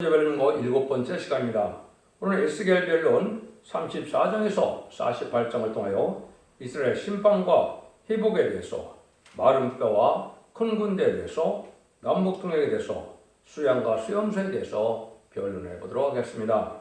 변론고 7번째 시간입니다. 오늘 에스겔 변론 34장에서 48장을 통하여 이스라엘 심판과 회복에 대해서, 마른 뼈와 큰 군대에 대해서, 남북 통역에 대해서, 수양과 수염소에 대해서 변론해 보도록 하겠습니다.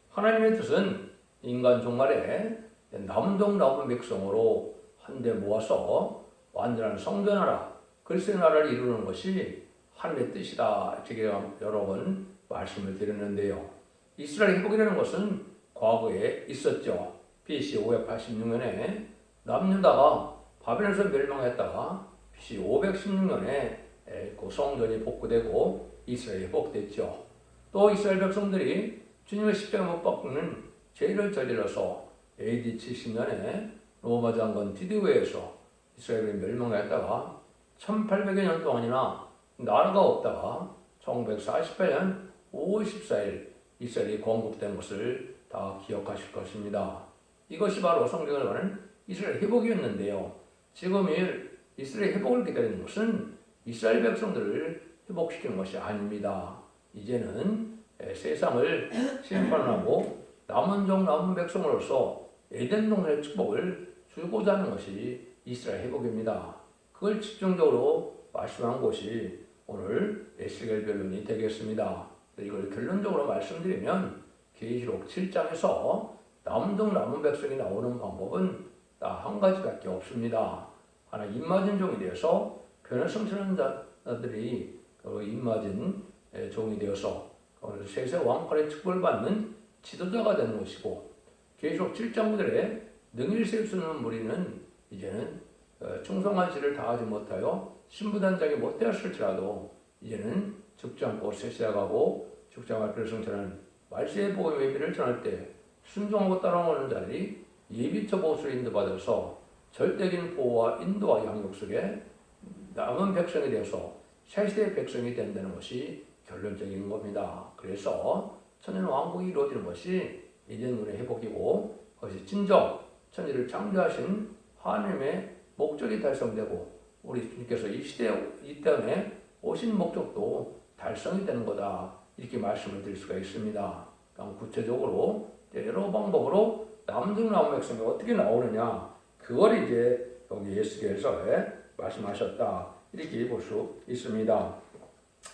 하나님의 뜻은 인간 종말에 남동 남은 백성으로 한데 모아서 완전한 성전 나라, 그리스도의 나라를 이루는 것이 하나님의 뜻이다. 제가 여러 번 말씀을 드렸는데요. 이스라엘 회복이라는 것은 과거에 있었죠. BC 586년에 남유다가 바벨론에서 멸망했다가 BC 516년에 그 성전이 복구되고 이스라엘이 회복됐죠. 또 이스라엘 백성들이 주님의 십자가 못 박는 죄를 저질러서 AD 70년에 로마 장군 디디오에서 이스라엘이 멸망했다가 1800여 년 동안이나 나라가 없다가 1948년 5월 14일 이스라엘이 건국된 것을 다 기억하실 것입니다. 이것이 바로 성경을 말하는 이스라엘 회복이었는데요. 지금 이스라엘 회복을 기다리는 것은 이스라엘 백성들을 회복시키는 것이 아닙니다. 이제는 세상을 심판하고 남은 종 남은 백성으로서 에덴 동산의 축복을 주고자 하는 것이 이스라엘 회복입니다. 그걸 집중적으로 말씀한 것이 오늘 에스겔 변론이 되겠습니다. 이걸 결론적으로 말씀드리면 계시록 7장에서 남동 남은 백성이 나오는 방법은 딱 한 가지밖에 없습니다. 하나, 입맞은 종이 되어서 변을 성취하는 자들이 입맞은 종이 되어서 세세 왕권의 축복을 받는 지도자가 되는 것이고, 계시록 7장 9절에 능일 세울 수 있는 무리는 이제는 충성한 시를 다하지 못하여 신부단장이 못되었을지라도 이제는 죽지 않고 세시하고 죽지 않을 필요를 성취하는 말세의 복음 예비를 전할 때 순종하고 따라오는 자들이 예비처 보수를 인도받아서 절대적인 보호와 인도와 양육 속에 남은 백성이 되어서 새시대의 백성이 된다는 것이 결론적인 겁니다. 그래서 천년 왕국이 이루어지는 것이 이전문의 회복이고, 그것이 진정 천지를 창조하신 하나님의 목적이 달성되고 우리 주님께서 이 때문에 오신 목적도 달성이 되는 거다. 이렇게 말씀을 드릴 수가 있습니다. 구체적으로 여러 방법으로 남중 남은 백성이 어떻게 나오느냐, 그걸 이제 여기 에스겔서에 말씀하셨다. 이렇게 볼 수 있습니다.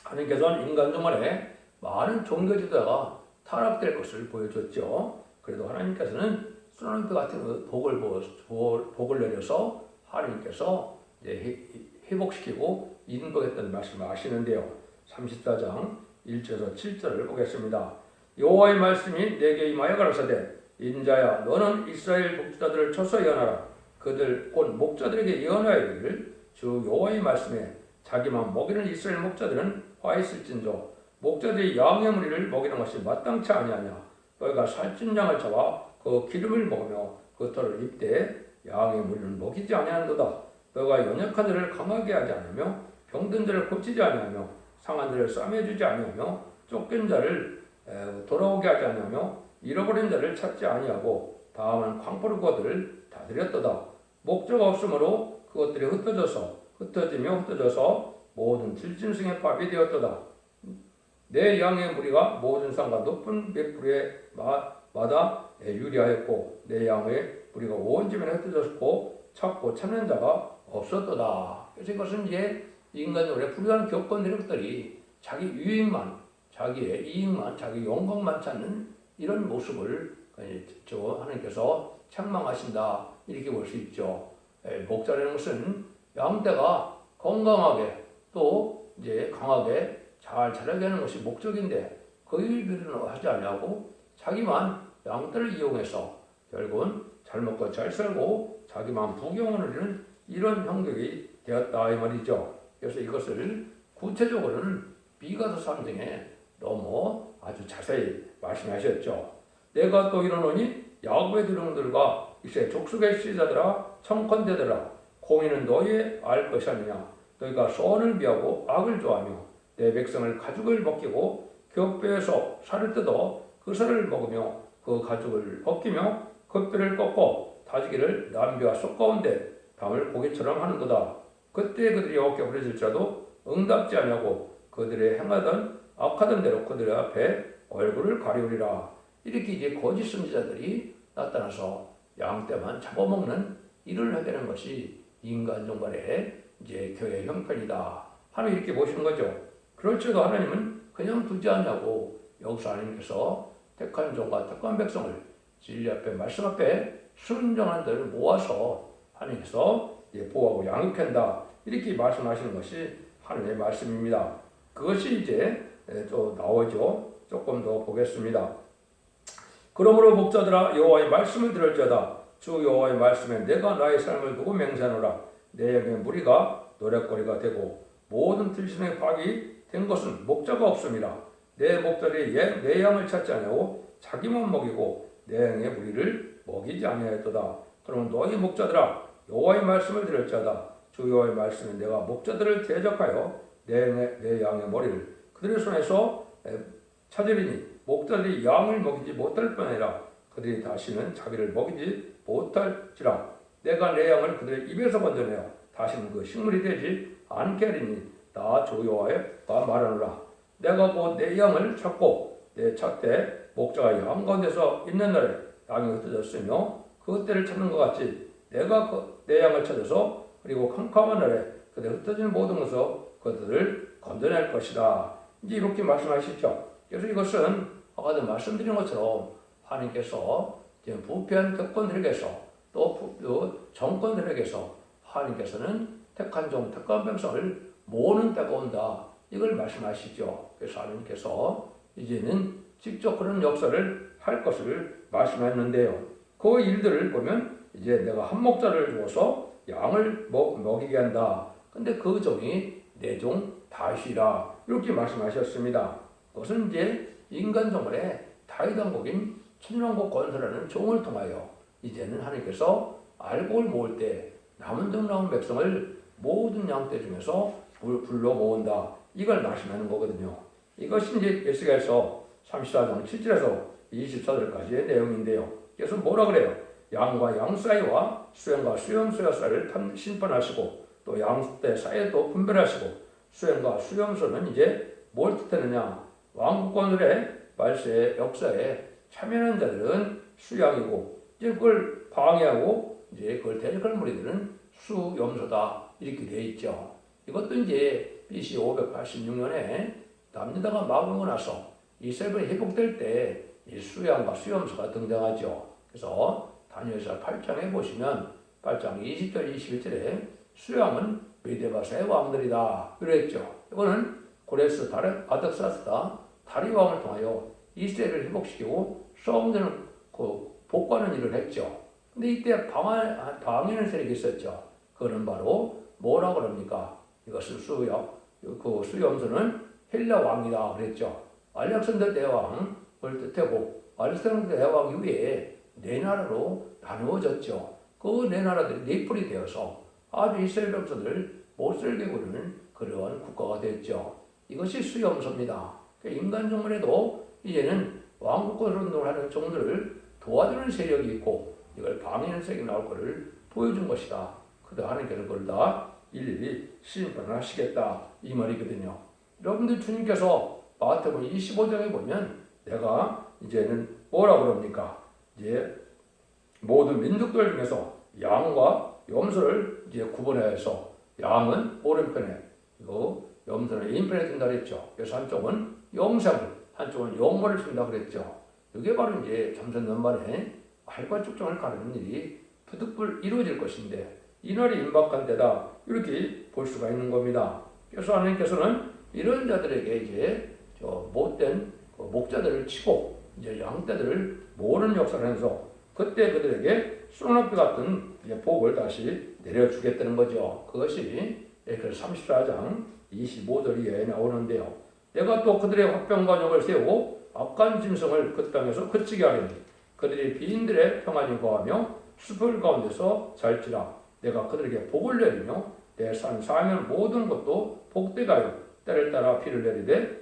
하나님께서는 인간 종말에 많은 종교 지도자가 타락될 것을 보여줬죠. 그래도 하나님께서는 소나무비 같은 복을 내려서 하나님께서 이제 회복시키고 인도했다는 말씀을 하시는데요. 34장 1절에서 7절을 보겠습니다. 여호와의 말씀이 내게 임하여 가라사대, 인자야, 너는 이스라엘 목자들을 쳐서 예언하라. 그들 곧 목자들에게 예언하여 이르기를, 주 여호와의 말씀에 자기만 먹이는 이스라엘 목자들은 화 있을진저 목자들이 양의 무리를 먹이는 것이 마땅치 아니하냐. 너희가 살찐 양을 잡아 그 기름을 먹으며 그 털을 입되 양의 무리는 먹이지 아니하는도다. 너희가 연약한 자를 강하게 하지 아니하며 병든 자를 고치지 아니하며 상한 자를 싸매주지 아니하며 쫓긴 자를 돌아오게 하지 아니하며 잃어버린 자를 찾지 아니하고 다만 광포를 그것들을 다 드렸도다. 목자가 없으므로 그것들이 흩어져서 모든 들짐승의 밥이 되었도다. 내 양의 무리가 모든 산과 높은 벳풀에 마다 유리하였고 내 양의 무리가 온 지면에 흩어졌고 찾고 찾는 자가 없었도다. 그래서 이것은 이제 인간적으로 불우한 교권 세력들이 자기 유익만, 자기의 이익만, 자기 영광만 찾는 이런 모습을 하나님께서 책망하신다. 이렇게 볼 수 있죠. 목자라는 것은 양떼가 건강하게 또 이제 강하게 잘 자라게 하는 것이 목적인데 그 일들은 하지 않냐고 자기만 양떼를 이용해서 결국은 잘 먹고 잘 살고 자기만 부경을 누리는 이런 형국이 되었다 이 말이죠. 그래서 이것을 구체적으로는 미가서 3장에 너무 아주 자세히 말씀하셨죠. 내가 또 이르노니 야곱의 두령들과 이스라엘 족속의 지자들아 청컨대들아, 공의는 너희의 알 것이 아니냐. 너희가 소원을 비하고 악을 좋아하며 내 백성을 가죽을 벗기고 겹뼈에서 살을 뜯어 그 살을 먹으며 그 가죽을 벗기며 그 뼈를 꺾고 다지기를 남비와 속 가운데 담을 고기처럼 하는도다. 그때 그들이 어깨 부러질지라도 응답지 아니하고 그들의 행하던 악하던 대로 그들 앞에 얼굴을 가리우리라. 이렇게 이제 거짓 선지자들이 나타나서 양 떼만 잡아먹는 일을 하게 되는 것이 인간 종말의 이제 교회 형편이다. 하나님 이렇게 보시는 거죠. 그럴지라도 하나님은 그냥 두지 않냐고 여기서 하나님께서 택한 종과 택한 백성을 진리 앞에 말씀 앞에 순종한 자를 모아서 하나님께서 보호하고 양육한다. 이렇게 말씀하시는 것이 하나님의 말씀입니다. 그것이 이제 또 나오죠. 조금 더 보겠습니다. 그러므로 목자들아 여호와의 말씀을 들을지어다. 주 여호와의 말씀에 내가 나의 삶을 두고 맹세하노라. 내 영의 무리가 노랫거리가 되고 모든 들신의 박이 된 것은 목자가 없음이라. 내 목자들이 내 양을 찾지 아니하고 자기만 먹이고 내 양의 무리를 먹이지 아니하였도다. 그러면 너희 목자들아 여호와의 말씀을 들을지어다. 주 여호와의 말씀에 내가 목자들을 대적하여 내 양의 머리를 그들의 손에서 찾으리니 목자들이 양을 먹이지 못할 뿐 아니라 그들이 다시는 자기를 먹이지 못할지라. 내가 내 양을 그들의 입에서 건져내어 다시는 그 식물이 되지 않게 하리니 나 주 여호와가 말하노라. 내가 곧 내 양을 찾고 내 찾되 목자가 양 가운데서 있는 날에 양이 흩어졌으며 그 때를 찾는 것 같이 내가 내 양을 찾아서 그리고 캄캄한 날에 그들 흩어진 모든 것을 그들을 건져낼 것이다. 이제 이렇게 말씀하시죠. 그래서 이것은 아까도 말씀드린 것처럼 하나님께서 부패한 격권들에게서 또 정권들에게서 하나님께서는 택한 종, 택한 백성을 모으는 때가 온다. 이걸 말씀하시죠. 그래서 하나님께서 이제는 직접 그런 역사를 할 것을 말씀했는데요. 그 일들을 보면 이제 내가 한 목자를 주어서 양을 먹이게 한다. 근데 그 종이 내 종 다윗이라 이렇게 말씀하셨습니다. 그것은 이제 인간 종말에 다윗 왕국인 천년왕국 건설하는 종을 통하여 이제는 하나님께서 알곡을 모을 때 남은 종 남은 백성을 모든 양떼 중에서 불러 모은다. 이걸 말씀하는 거거든요. 이것이 이제 에스겔서 34장 7절에서 24절까지의 내용인데요. 그래서 뭐라 그래요? 양과 양 사이와 수염과 수염소의 사이를 심판하시고 또 양떼 사이에도 분별하시고 수염과 수염소는 이제 뭘 뜻하느냐? 왕국 건설의 말세의 역사에 참여하는 자들은 수양이고 이제 그걸 방해하고 이제 그걸 대적할 무리들은 수염소다 이렇게 되어 있죠. 이것도 이제 BC 586년에 남유다가 막으고 나서 이스라엘이 회복될 때 이 수양과 수염소가 등장하죠. 그래서 다니엘서 8장에 보시면 8장 20절 21절에 수양은 메데바사의 왕들이다 그랬죠. 이거는 고레스 아닥사스다 다리 왕을 통하여 이스라엘을 회복시키고 수험되는 복구하는 일을 했죠. 근데 이때 방해하는 세력이 있었죠. 그거는 바로 뭐라 그럽니까? 이것은 수염소는 헬라 왕이다 그랬죠. 알렉산더 대왕을 뜻하고 알렉산더 대왕 이후에 네 나라로 나누어졌죠. 그 네 나라들이 네풀이 되어서 아주 이스라엘 백성들을 못살게 구르는 그러한 국가가 됐죠. 이것이 수염소입니다. 인간 종말에도 이제는 왕국권을 운동하는 종들을 도와주는 세력이 있고 이걸 방해하는 세력이 나올 것을 보여준 것이다. 그도 하나님께서 그걸 다 일일이 심판을 하시겠다 이 말이거든요. 여러분들 주님께서 마태복음 25장에 보면 내가 이제는 뭐라 그럽니까? 이제 모든 민족들 중에서 양과 염소를 이제 구분해서 양은 오른편에 그리고 염소는 왼편에 둔다 그랬죠. 그래서 한쪽은 영생을 한쪽은 영모를 준다 그랬죠. 이게 바로 이제 점선 연말에 알과 축종을 가르는 일이 부득불 이루어질 것인데 이날이 임박한 때다 이렇게 볼 수가 있는 겁니다. 그래서 하나님께서는 이런 자들에게 이제 못된 목자들을 치고 이제 양떼들을 모으는 역사를 해서 그때 그들에게 소나비 같은 복을 다시 내려주겠다는 거죠. 그것이 그래서 34장 25절 이하에 나오는데요. 내가 또 그들의 화평관용을 세우고 악한 짐승을 그 땅에서 그치게 하리니 그들이 비인들의 평안이 거하며 수풀 가운데서 잘지라. 내가 그들에게 복을 내리며 내 산 사면 모든 것도 복되가요. 때를 따라 비를 내리되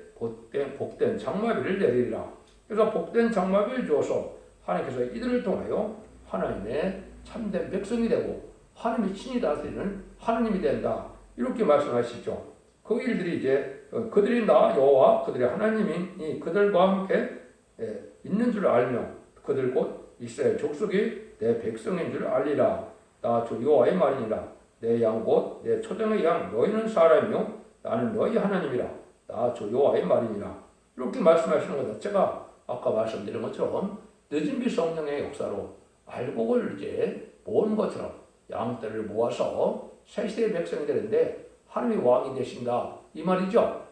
복된 장마비를 내리리라. 그래서 복된 장마비를 주어서 하나님께서 이들을 통하여 하나님의 참된 백성이 되고 하나님이 친히 다스리는 하나님이 된다. 이렇게 말씀하시죠. 그 일들이 이제 그들이 나 여호와 그들의 하나님이 그들과 함께 있는 줄 알며 그들 곧 이스라엘 족속이 내 백성인 줄 알리라. 나 주 여호와의 말이니라. 내 양 곧 내 초정의 양 너희는 사람이요 나는 너희 하나님이라. 나 주 여호와의 말이니라. 이렇게 말씀하시는 것 자체가 아까 말씀드린 것처럼 늦은 비 성령의 역사로 알곡을 이제 모은 것처럼 양떼를 모아서 새 시대의 백성이 되는데 하나님이 왕이 되신다 이 말이죠.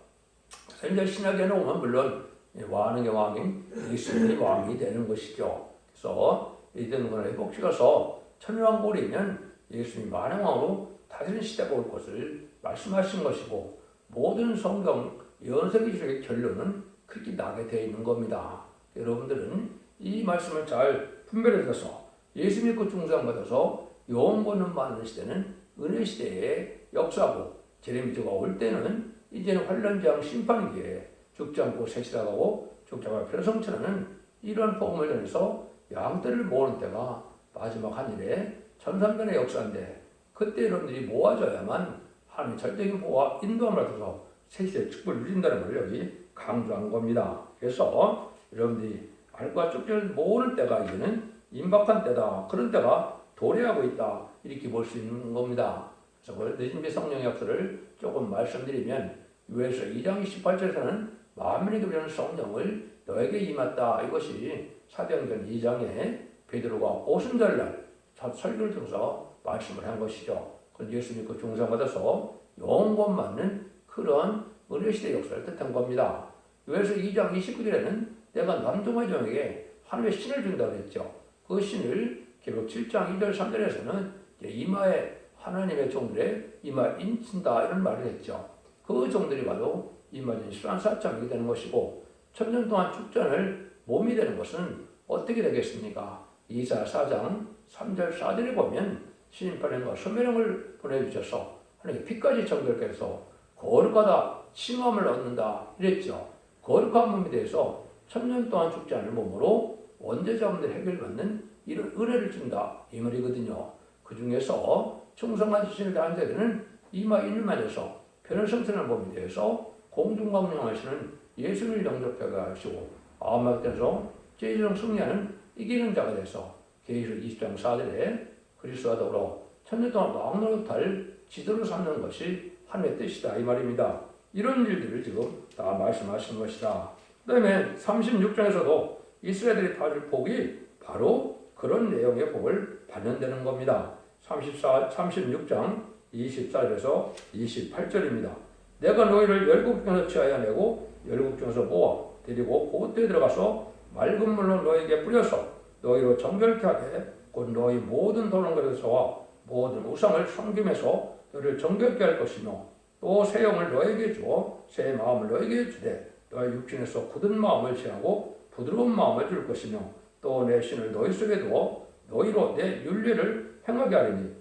그래서 이제 신약에 오면 물론 왕의 왕인 예수님이 왕이 되는 것이죠. 그래서 이런 것을 회복시켜서 천년왕국이면 예수님이 만왕왕으로 다스리는 시대가 올 것을 말씀하신 것이고 모든 성경 연세기술의 결론은 그렇게 나게 되어 있는 겁니다. 여러분들은 이 말씀을 잘 분별해서 예수 믿고 중상받아서 영원권을 받는 시대는 은혜 시대의 역사고 제레미야가 올 때는 이제는 환란장 심판기에 죽지 않고 새시다가고 죽지 않고 편성천하는 이런 복음을 전해서 양떼를 모으는 때가 마지막 한일의 천삼변의 역사인데 그때 여러분들이 모아져야만 하나님의 절대적인 보호와 인도함을 받아서 새시대의 축복을 누린다는 걸 여기 강조한 겁니다. 그래서 여러분들이 알과 쪽지를 모으는 때가 이제는 임박한 때다. 그런 때가 도래하고 있다. 이렇게 볼 수 있는 겁니다. 그래서 그 늦은 비 성령의 역사를 조금 말씀드리면 유에서 2장 28절에서는 만민이 누리는 성령을 너에게 임했다. 이것이 사도행전 2장에 베드로가 오순절날 첫 설교를 통해서 말씀을 한 것이죠. 그 예수 믿고 중상받아서 영원 맞는 그런 은혜시대 역사를 뜻한 겁니다. 유에서 2장 29절에는 내가 남동의 종에게 하나님의 신을 준다고 했죠. 그 신을 기록 7장 2절 3절에서는 이마에 하나님의 종들의 이마에 인친다 이런 말을 했죠. 그 종들이 바로 이마진 수란사참이 되는 것이고 천년 동안 축전을 몸이 되는 것은 어떻게 되겠습니까? 이사 4장 3절 4절에 보면 신인파령과 소멸령을 보내주셔서 하나님의 피까지 정결케 해서 거룩하다 칭함을 얻는다 이랬죠. 거룩한 몸에 대해서 천년 동안 죽지 않을 몸으로 원죄자분들 해결받는 이런 은혜를 준다 이 말이거든요. 그 중에서 충성한 지신을 다한 자들은 이마 인을만해서 변을 성천한 몸에 대해서 공중강령하시는 예수를 영접하게 하시고 아마때에서 제일령 승리하는 이기는 자가 돼서 계시록 20장 4절에 그리스도와 더불어 천년 동안 왕노릇할 지도를 삼는 것이 하나님의 뜻이다 이 말입니다. 이런 일들을 지금 다 말씀하시는 것이다. 그 다음에 36장에서도 이스라엘들이 받을 복이 바로 그런 내용의 복을 받는다는 겁니다. 36장 24절에서 28절입니다. 내가 너희를 열국 중에서 취하여 내고 열국 중에서 모아 데리고 보트에 들어가서 맑은 물로 너희에게 뿌려서 너희로 정결케 하게 곧 너희 모든 도는 것에서와 모든 우상을 섬김에서 너희를 정결케 할 것이며 또 새 영을 너희에게 주어 새 마음을 너희에게 주되 너희 육신에서 굳은 마음을 취하고 부드러운 마음을 줄 것이며 또 내 신을 너희 속에 두어 너희로 내 율례를 행하게 하리니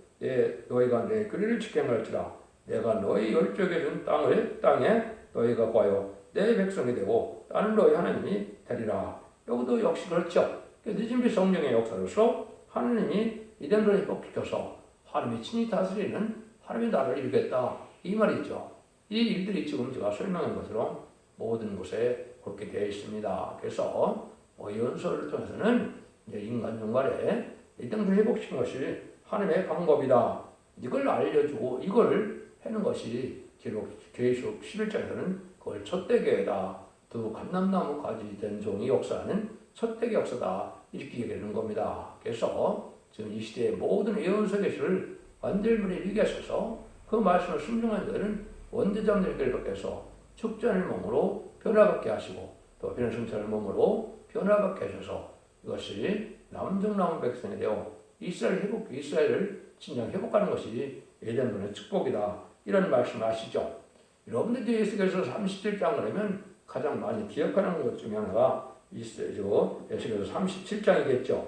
너희가 내 규례를 지켜 행할지라 내가 너희 열조에게 준 땅에 너희가 과여 내 백성이 되고 나는 너희 하나님이 되리라. 여기도 역시 그렇죠. 늦은 비 성령의 역사로서 하나님이 이단들을 회복시켜서 하나님이 친히 다스리는 하나님의 나라를 이루겠다 이 말이죠. 이 일들이 지금 제가 설명한 것처럼 모든 곳에 그렇게 되어 있습니다. 그래서 연설을 통해서는 이제 인간 종말에 이단들을 회복시킨 것이 하나님의 방법이다. 이걸 알려주고 이걸 하는 것이 기록 계시록 11장에서는 그걸 첫대교회다. 두 감람나무 가지 된 종이 역사하는 첫대교 역사다. 이렇게 얘기하는 겁니다. 그래서 지금 이 시대의 모든 예언서 계시를 완전히 이루게 하셔서 그 말씀을 순종한 자들은 원대장들을 밖에서 축전을 몸으로 변화받게 하시고 또 변성천을 몸으로 변화받게 하셔서 이것이 남정남은 백성이 되어 이스라엘을 진정 회복하는 것이 예전의 축복이다. 이런 말씀을 하시죠. 여러분들이 에스겔서 37장을 하면 가장 많이 기억하는 것 중에 하나가 에스겔서 37장이겠죠.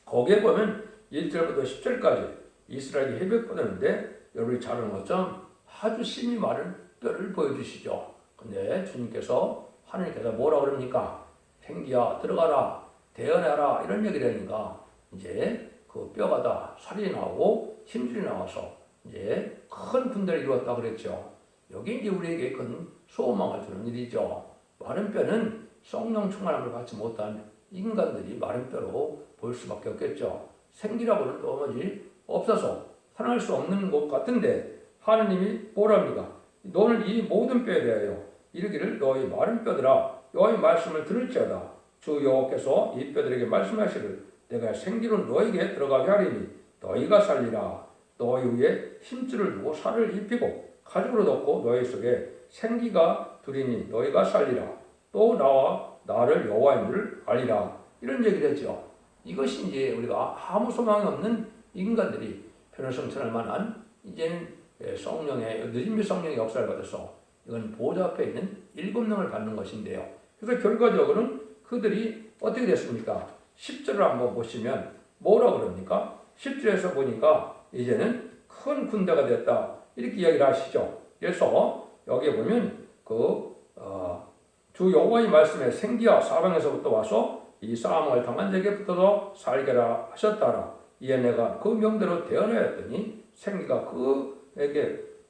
거기에 보면 1절부터 10절까지 이스라엘이 회복받았는데 여러분이 잘 아는 것처럼 아주 심히 많은 뼈를 보여주시죠. 근데 주님께서 하나님께서 뭐라 그럽니까? 생기야 들어가라 대언해라 이런 얘기를 하니까 이제 그 뼈가 다 살이 나오고 힘줄이 나와서 이제 큰 군대를 이루었다 그랬죠. 여기 이제 우리에게 큰 소망을 주는 일이죠. 마른 뼈는 성령 충만함을 받지 못한 인간들이 마른 뼈로 볼 수밖에 없겠죠. 생기라고는 도무지 없어서 살아날 수 없는 것 같은데 하느님이 뭐랍니까? 너는 이 모든 뼈에 대하여 이르기를 너희 마른 뼈들아 여호와의 말씀을 들을지어다. 주 여호와께서 이 뼈들에게 말씀하시를 내가 생기로 너에게 들어가게 하리니 너희가 살리라. 너희 위에 힘줄을 두고 살을 입히고 가죽으로 덮고 너희 속에 생기가 두리니 너희가 살리라. 또 나와 나를 여호와인 줄 알리라. 이런 얘기를 했죠. 이것이 이제 우리가 아무 소망이 없는 인간들이 변화성천할 만한 이제는 성령의 늦은비 성령의 역사를 받아서 이건 보좌 앞에 있는 7명을 받는 것인데요. 그래서 결과적으로는 그들이 어떻게 됐습니까? 10절을 한번 보시면 뭐라고 그럽니까? 10절에서 보니까 이제는 큰 군대가 됐다. 이렇게 이야기를 하시죠. 그래서 여기에 보면 주 여호와의 말씀에 생기야 사방에서부터 와서 이 싸움을 당한 자에게 붙어서 살게라 하셨다라. 이에 내가 그 명대로 대언하였더니 생기가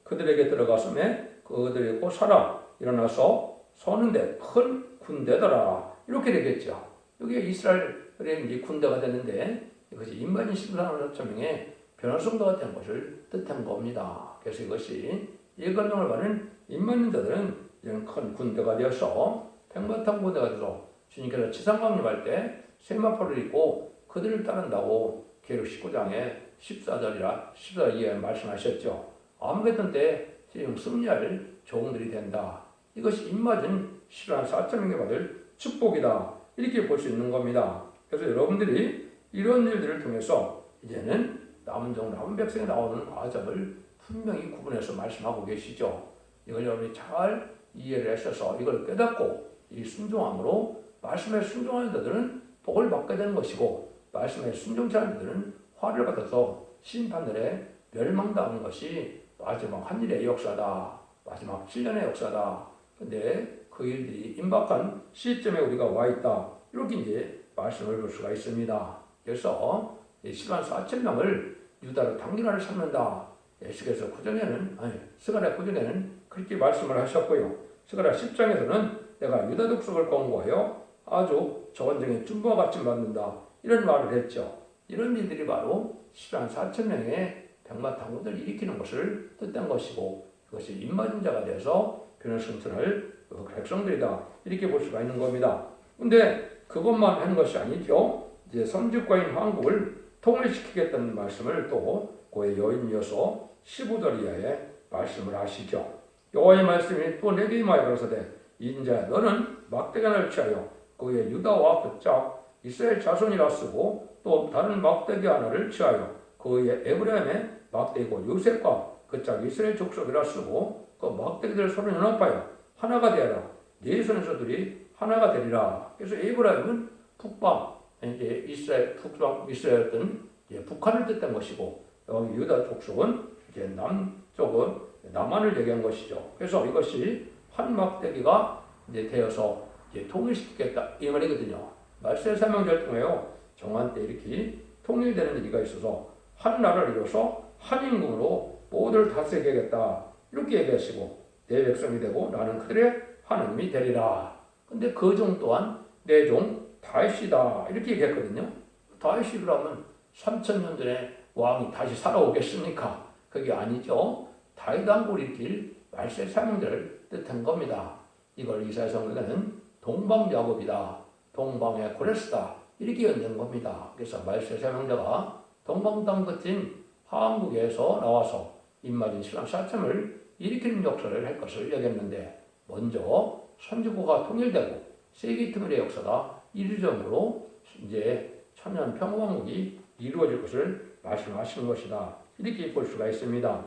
그들에게 들어갔음에 그들이 곧 살아 일어나서 서는데 큰 군대더라. 이렇게 되겠죠. 여기 이스라엘의 이제 군대가 되는데 이것이 인만인 14만 5천 명의 변화성도가 된 것을 뜻한 겁니다. 그래서 이것이 예관명을 받은 인만인들은 이런 큰 군대가 되어서 백마탄 군대가 돼서 주님께서 지상강림할 때 세마포를 입고 그들을 따른다고 계록 19장에 14절에 말씀하셨죠. 아무개던 때 지금 승리할 종들이 된다. 이것이 입맞은 14,400명이 받을 축복이다. 이렇게 볼 수 있는 겁니다. 그래서 여러분들이 이런 일들을 통해서 이제는 남은 종, 남은 백성이 나오는 과정을 분명히 구분해서 말씀하고 계시죠. 이걸 여러분이 잘 이해를 하셔서 이걸 깨닫고 이 순종함으로 말씀에 순종하는 자들은 복을 받게 되는 것이고 말씀에 순종치 않는 자들은 화를 받아서 심판들에 멸망당하는 것이 마지막 한 일의 역사다. 마지막 7년의 역사다. 근데 그 일들이 임박한 시점에 우리가 와 있다. 이렇게 이제 말씀을 볼 수가 있습니다. 그래서 14,400명을 유다로 단기간을 삼는다. 에스겔서 9장에는 스가랴 9장에는 그렇게 말씀을 하셨고요. 스가랴 10장에서는 내가 유다 족속을 권고하여 아주 전쟁의 tum부와 같이 만든다. 이런 말을 했죠. 이런 일들이 바로 14,400명의 백마 당군을 일으키는 것을 뜻한 것이고 그것이 입맞은 자가 되어서 변화승천할 백성들이다. 이렇게 볼 수가 있는 겁니다. 근데 그것만 하는 것이 아니죠. 이제 선지과인 한국을 통일시키겠다는 말씀을 또 그의 여인이어서 15절 이하에 말씀을 하시죠. 여호와의 말씀이 또 내게 임하여 가로사대 인자야 너는 막대간을 취하여 그의 유다와 그짝 이스라엘 자손이라 쓰고 또 다른 막대기 하나를 취하여 그의 에브라임의 막대기고 요셉과 그짝 이스라엘 족속이라 쓰고 그 막대기들 서로 연합하여 하나가 되어라. 네 손에서들이 하나가 되리라. 그래서 에브라임은 북방 이제 이스라엘 북방 이스라엘은 북한을 뜻한 것이고 여기 유다 족속은 이제 남쪽은 남한을 얘기한 것이죠. 그래서 이것이 한 막대기가 이제 되어서 이제 통일시키겠다 이 말이거든요. 말세 사명절 통해요. 정한 때 이렇게 통일되는 일이 있어서 한 나라를 이뤄서 한 임금으로 모두를 다스리게 하겠다. 이렇게 얘기하시고 내 백성이 되고 나는 그들의 하나님이 되리라. 근데 그 종 또한 내 종 다윗이다. 이렇게 얘기했거든요. 다윗이 그러면 3,000년 전에 왕이 다시 살아오겠습니까? 그게 아니죠. 다윗 왕국을 일으킬 말세 사명자를 뜻한 겁니다. 이걸 이사야 성경에는 동방야곱이다. 동방의 고레스다. 이렇게 연된 겁니다. 그래서 말세 사명자가 동방 땅 끝인 한국에서 나와서 입맞은 신랑 사참을 일으키는 역사를 할 것을 얘기했는데 먼저 선지국가 통일되고 세계 통일의 역사가 이르점으로 이제 천년 평화왕국이 이루어질 것을 말씀하시는 것이다. 이렇게 볼 수가 있습니다.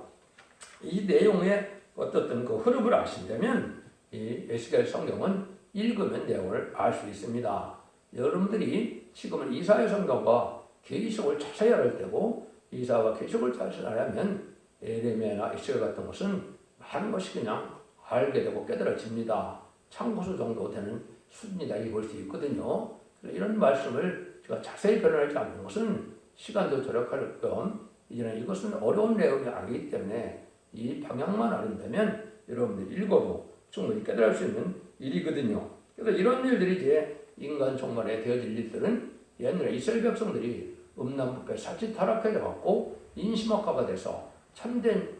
이 내용의 어떻든 그 흐름을 아신다면 이 에스겔 성경은 읽으면 내용을 알 수 있습니다. 여러분들이 지금은 이사야 성경과 계시록을 자세히 알을 때고 이사와 계시록을 자세히 알려면 에레미야나 에스겔 같은 것은 많은 것이 그냥 알게 되고 깨달아집니다. 참고수 정도 되는 수준이다 이 볼 수 있거든요. 이런 말씀을 제가 자세히 변화하지 않는 것은 시간도 절약할 겸 이제는 이것은 어려운 내용이 아니기 때문에 이 방향만 알인다면 여러분들이 읽어도 충분히 깨달을 수 있는 일이거든요. 그래서 이런 일들이 이제 인간 종말에 되어질 일들은 옛날에 이스라엘 백성들이 음란부패 사치 타락해져 갖고 인심학화가 돼서 참된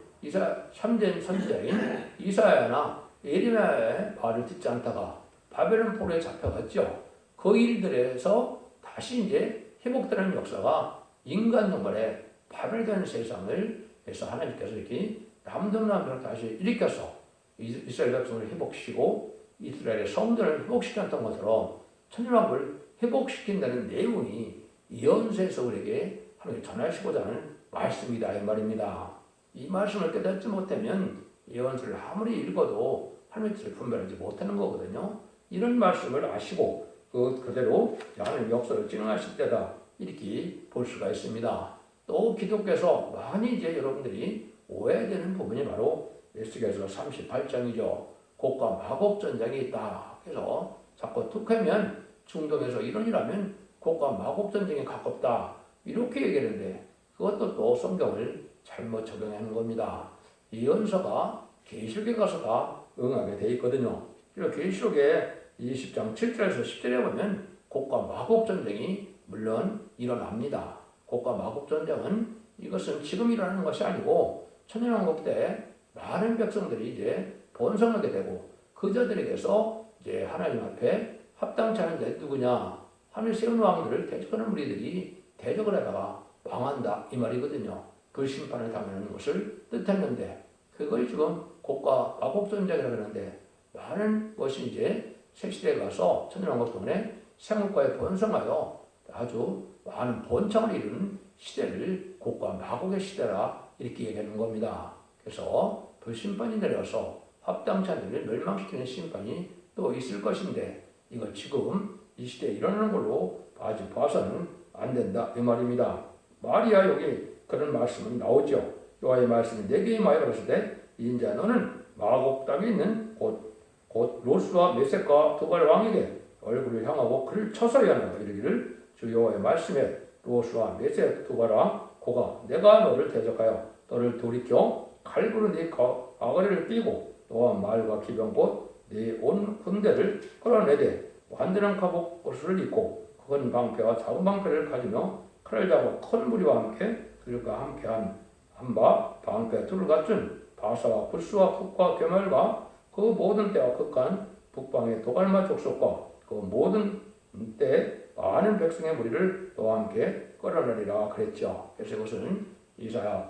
선지자인 이사야나 예레미야의 말을 듣지 않다가 바벨론 포로에 잡혀갔죠. 그 일들에서 다시 이제 회복되는 역사가 인간 종말에 파멸되는 세상을 해서 하나님께서 이렇게 남동남북을 다시 일으켜서 이스라엘 백성을 회복시키고 이스라엘의 성전을 회복시켰던 것처럼 천년왕국을 회복시킨다는 내용이 예언서에서 우리에게 하나님 전하시고자 하는 말씀이다 이 말입니다. 이 말씀을 깨닫지 못하면 예언서를 아무리 읽어도 하나님의 뜻을 분별하지 못하는 거거든요. 이런 말씀을 아시고 그대로 하나님의 역사를 진행하실 때다 이렇게 볼 수가 있습니다. 또 기독교에서 많이 이제 여러분들이 오해되는 부분이 바로 에스겔서 38장이죠. 곡과 마곡 전쟁이 있다. 그래서 자꾸 툭하면 중동에서 이런 일하면 곡과 마곡 전쟁에 가깝다. 이렇게 얘기하는데 그것도 또 성경을 잘못 적용하는 겁니다. 예언서가 계시록에 가서 다 응하게 돼 있거든요. 그래서 계시록에 20장 7절에서 10절에 보면 곡과 마곡 전쟁이 물론 일어납니다. 곡과 마곡 전쟁은 이것은 지금 일어나는 것이 아니고 천년왕국 때 많은 백성들이 이제 번성하게 되고 그 자들에게서 이제 하나님 앞에 합당치 않은 자 누구냐 하늘 세운 왕들을 대적하는 무리들이 대적을 하다가 망한다 이 말이거든요. 그 심판을 당하는 것을 뜻했는데 그걸 지금 곡과 마곡 전쟁이라고 하는데 많은 것이 이제 새 시대에 가서 천년왕국 동안에 생물과에 번성하여 아주 많은 번창을 이루는 시대를 곡과 마곡의 시대라 이렇게 얘기하는 겁니다. 그래서 그 심판이 내려서 합당치 않은 일을 멸망시키는 심판이 또 있을 것인데 이거 지금 이 시대에 일어나는 걸로 아직 봐서는 안 된다 이 말입니다. 마리아 여기 그런 말씀은 나오죠. 여호와의 말씀이 내게 임하여 가로되 인자 너는 마곡 땅에 있는 곧 로스와 메섹과 두발 왕에게 얼굴을 향하고 그를 쳐서 연하고 이르기를 주 여호와의 말씀에 로스와 메섹 두발 왕 고가 내가 너를 대적하여 너를 돌이켜 칼부로 네 아가리를 삐고 너와 말과 기병 곧 네 온 군대를 끌어내되 완전한 갑옷 옷을 입고 큰 방패와 작은 방패를 가지며 칼을 잡아 큰 무리와 함께 그들과 함께한 한바 방패 둘을 갖춘 바사와 굴수와 풋과 괴말과 그 모든 때와 극한 북방의 도갈마 족속과 그 모든 때 많은 백성의 무리를 너와 함께 끌어내리라 그랬죠. 그래서 이것은 이사야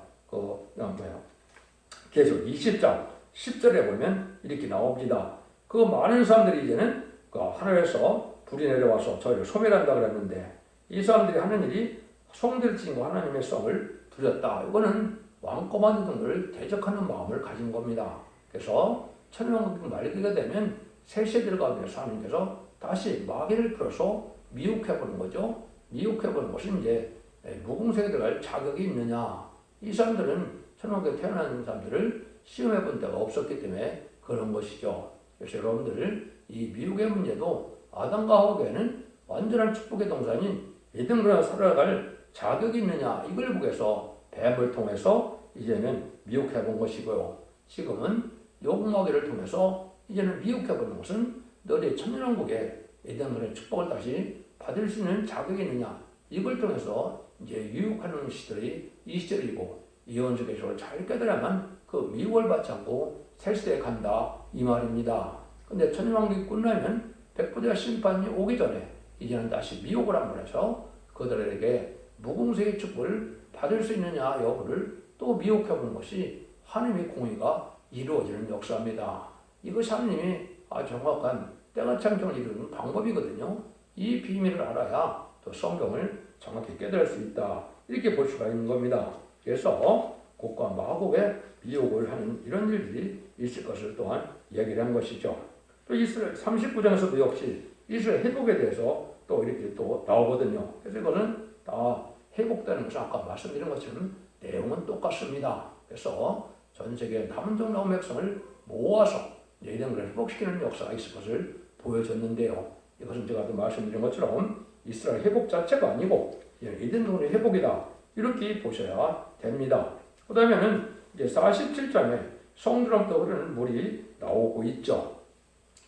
계속 20장 10절에 보면 이렇게 나옵니다. 그 많은 사람들이 이제는 그 하늘에서 불이 내려와서 저희를 소멸한다 그랬는데 이 사람들이 하는 일이 성들을 찢고 하나님의 성을 부렸다. 이거는 왕꼬마들 등을 대적하는 마음을 가진 겁니다. 그래서 천년왕국이 말기가 되면 새 시대를 가면서 하나님께서 다시 마귀를 풀어서 미혹해보는 거죠. 미혹해보는 것은 이제 무공세에 들어갈 자격이 있느냐. 이 사람들은 천년왕국에 태어난 사람들을 시험해본 데가 없었기 때문에 그런 것이죠. 그래서 여러분들 이 미혹의 문제도 아담과 하와에는 완전한 축복의 동산인 에덴으로 살아갈 자격이 있느냐 이걸 보기 위해서 뱀을 통해서 이제는 미혹해본 것이고요. 지금은 욕먹이를 통해서 이제는 미혹해보는 것은 너희 천년왕국에 에덴의 축복을 다시 받을 수 있는 자격이 있느냐 이걸 통해서 이제 유혹하는 시절이 이 시절이고 예언서 계시록을 잘 깨달아야만 그 미혹을 받지 않고 새 시대에 간다 이 말입니다. 근데 천년왕국이 끝나면 백부대와 심판이 오기 전에 이제는 다시 미혹을 한번 해서 그들에게 무공세의 축복을 받을 수 있느냐 여부를 또 미혹해보는 것이 하나님의 공의가 이루어지는 역사입니다. 이것이 하나님이 아주 정확한 때가 참정을 이루는 방법이거든요. 이 비밀을 알아야 또 성경을 정확히 깨달을 수 있다. 이렇게 볼 수가 있는 겁니다. 그래서 곡과 마곡의 미혹을 하는 이런 일들이 있을 것을 또한 얘기를 한 것이죠. 또 이스라엘 39장에서도 역시 이스라엘 회복에 대해서 또 이렇게 또 나오거든요. 그래서 이거는 다 회복되는 것은 아까 말씀드린 것처럼 내용은 똑같습니다. 그래서 전 세계 남쪽 나온 백성을 모아서 이런 걸 회복시키는 역사가 있을 것을 보여줬는데요. 이것은 제가 말씀드린 것처럼 이스라엘 회복 자체가 아니고 에덴 동의 회복이다. 이렇게 보셔야 됩니다. 그 다음에는 이제 47장에 성드럼부터 흐르는 물이 나오고 있죠.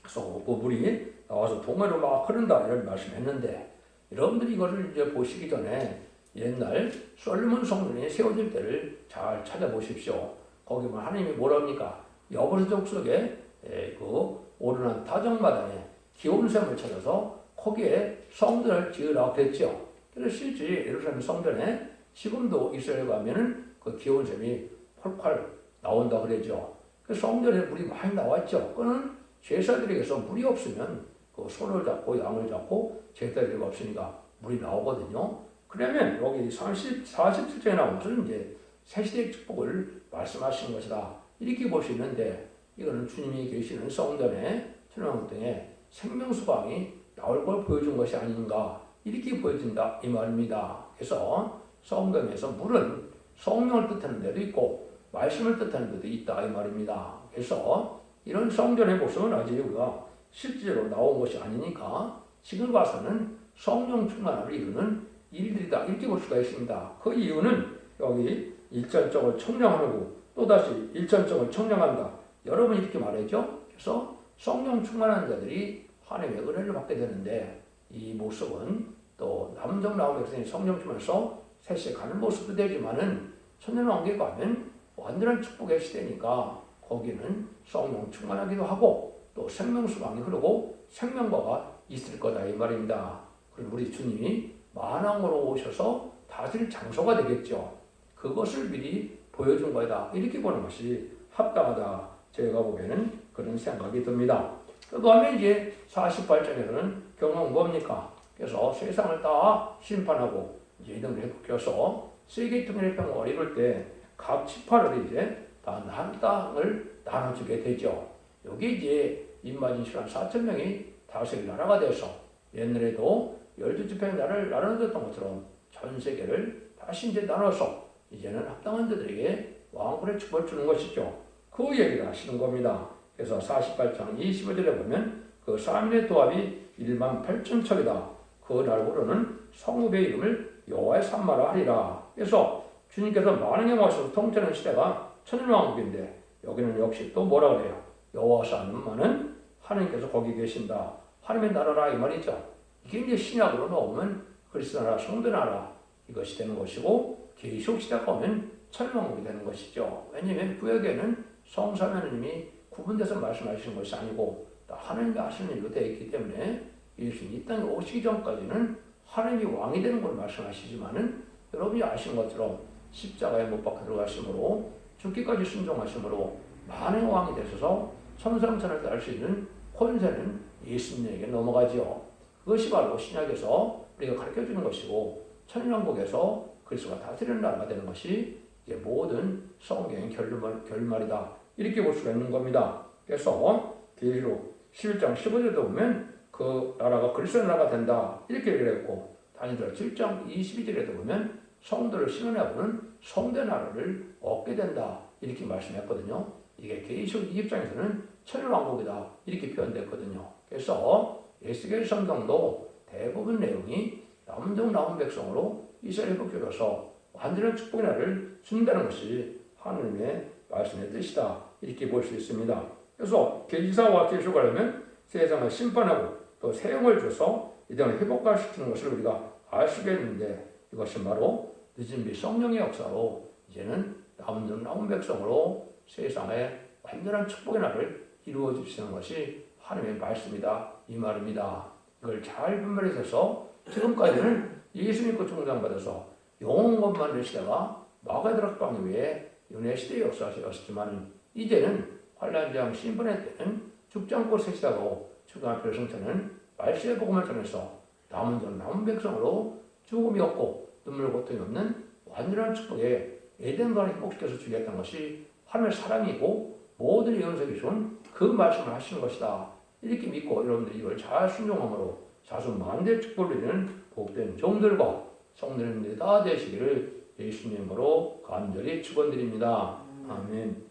그래서 그 물이 나와서 동해로 막 흐른다 이런 말씀했는데 여러분들이 이거를 이제 보시기 전에 옛날 솔로몬 성전이 세워질 때를 잘 찾아보십시오. 거기만 하나님이 뭐랍니까? 여호와 족속에 그 오르난 타작마당에 기온샘을 찾아서 거기에 성전을 지으라고 했죠. 그래서 실제 예루살렘 성전에 지금도 이스라엘 가면은 그 기온샘이 펄펄 나온다 그러죠. 그 성전에 물이 많이 나왔죠. 그는 제사드리기에서 물이 없으면 그 소를 잡고 양을 잡고 제사드리기가 없으니까 물이 나오거든요. 그러면 여기 47장에 나온 것은 이제 새시대의 축복을 말씀하시는 것이다. 이렇게 볼 수 있는데 이거는 주님이 계시는 성전에 천왕등에 생명수강이 나올 걸 보여준 것이 아닌가 이렇게 보여진다 이 말입니다. 그래서 성경에서 물은 성령을 뜻하는 데도 있고 말씀을 뜻하는 데도 있다 이 말입니다. 그래서 이런 성전의 모습은 아직 우리가 실제로 나온 것이 아니니까 지금 봐서는 성령 충만함을 이루는 일들이다 이렇게 볼 수가 있습니다. 그 이유는 여기 일전적을 청량하고 또다시 일전적을 청량한다. 여러분이 이렇게 말했죠. 그래서 성령 충만한 자들이 하나님의 은혜를 받게 되는데 이 모습은 또 남정 나온 백성이 성령 충만해서 셋이 가는 모습도 되지만은 천년왕국에 가면 완전한 축복의 시대니까 거기는 성령 충만하기도 하고 또 생명수강이 흐르고 생명과가 있을 거다 이 말입니다. 그리고 우리 주님이 만왕으로 오셔서 다스릴 장소가 되겠죠. 그것을 미리 보여준 거다. 이렇게 보는 것이 합당하다. 제가 보기에는 그런 생각이 듭니다. 그 다음에 이제 48장에서는 경험은 뭡니까? 그래서 세상을 다 심판하고 이제 이들을 회복해서 세계통일의 평화를 이룰 때 각 지파를 이제 다 땅을 나눠주게 되죠. 여기 이제 임마진시간 4,000명이 다스릴 나라가 돼서 옛날에도 12지파의 나라를 나눠줬던 것처럼 전 세계를 다시 이제 나눠서 이제는 합당한 자들에게 왕권의 축복을 주는 것이죠. 그 얘기를 하시는 겁니다. 그래서 48장 25절에 보면 그 3인의 도합이 18,000척이다. 그 날부로는 성읍의 이름을 여호와의 산마라 하리라. 그래서 주님께서 만왕의 왕으로 통치하는 시대가 천년왕국인데 여기는 역시 또 뭐라 그래요? 여호와 산마는 하나님께서 거기 계신다. 하나님의 나라라 이 말이죠. 이게 이제 신약으로 나오면 그리스도 나라, 성도 나라 이것이 되는 것이고 계시록 시대가 오면 천년왕국이 되는 것이죠. 왜냐하면 구약에는 성삼위 하나님이 구분돼서 말씀하시는 것이 아니고 하나님이 하시는 일로 되어 있기 때문에 예수님이 이 땅에 오시기 전까지는 하나님이 왕이 되는 걸 말씀하시지만은 여러분이 아시는 것처럼 십자가에 못 박혀 들어가심으로 죽기까지 순종하심으로 만왕의 왕이 되셔서 천상천을 따를 수 있는 권세는 예수님에게 넘어가지요. 그것이 바로 신약에서 우리가 가르쳐주는 것이고 천년왕국에서 그리스도가 다스리는 나라가 되는 것이 이제 모든 성경의 결말이다. 이렇게 볼 수가 있는 겁니다. 그래서 계시록 11장 15절도 보면 그 나라가 그리스도의 나라가 된다. 이렇게 얘기를 했고 다니엘 7장 22절에도 보면 성도를 신원해보는 성대 나라를 얻게 된다. 이렇게 말씀했거든요. 이게 계시록 20장에서는 천년왕국이다. 이렇게 표현됐거든요. 그래서 에스겔 성경도 대부분 내용이 남종 남은 백성으로 이스라엘 복귀로서 완전한 축복의 날을 준다는 것이 하나님의 말씀의 뜻이다. 이렇게 볼 수 있습니다. 그래서 계시사와 계시록을 하면 세상을 심판하고 또 새 영을 줘서 이 땅을 회복화시키는 것을 우리가 알 수가 있는데 이것은 바로 늦은 비 성령의 역사로 이제는 남은 백성으로 세상에 완전한 축복의 날을 이루어 주시는 것이 하나님의 말씀이다. 이 말입니다. 이걸 잘 분별해서 지금까지는 예수 믿고 종장받아서 영원 것만을 시대가 마가드락방 이후에 윤회 시대의 역사였지만 이제는 환란장 심판의 때는 죽장꽃 새 시대고 주간표 성천은 말세의 복음을 전해서 남은 백성으로 죽음이 없고 눈물 고통이 없는 완전한 축복에 에덴강을 회복시켜서 주겠다는 것이 하나님의 사랑이고 모든 영성이 준 그 말씀을 하시는 것이다. 이렇게 믿고 여러분들이 이걸 잘 순종함으로 자수만대 축복을 누리는 복된 종들과 성도님들이 다 되시기를 예수님으로 간절히 축원드립니다. 아멘.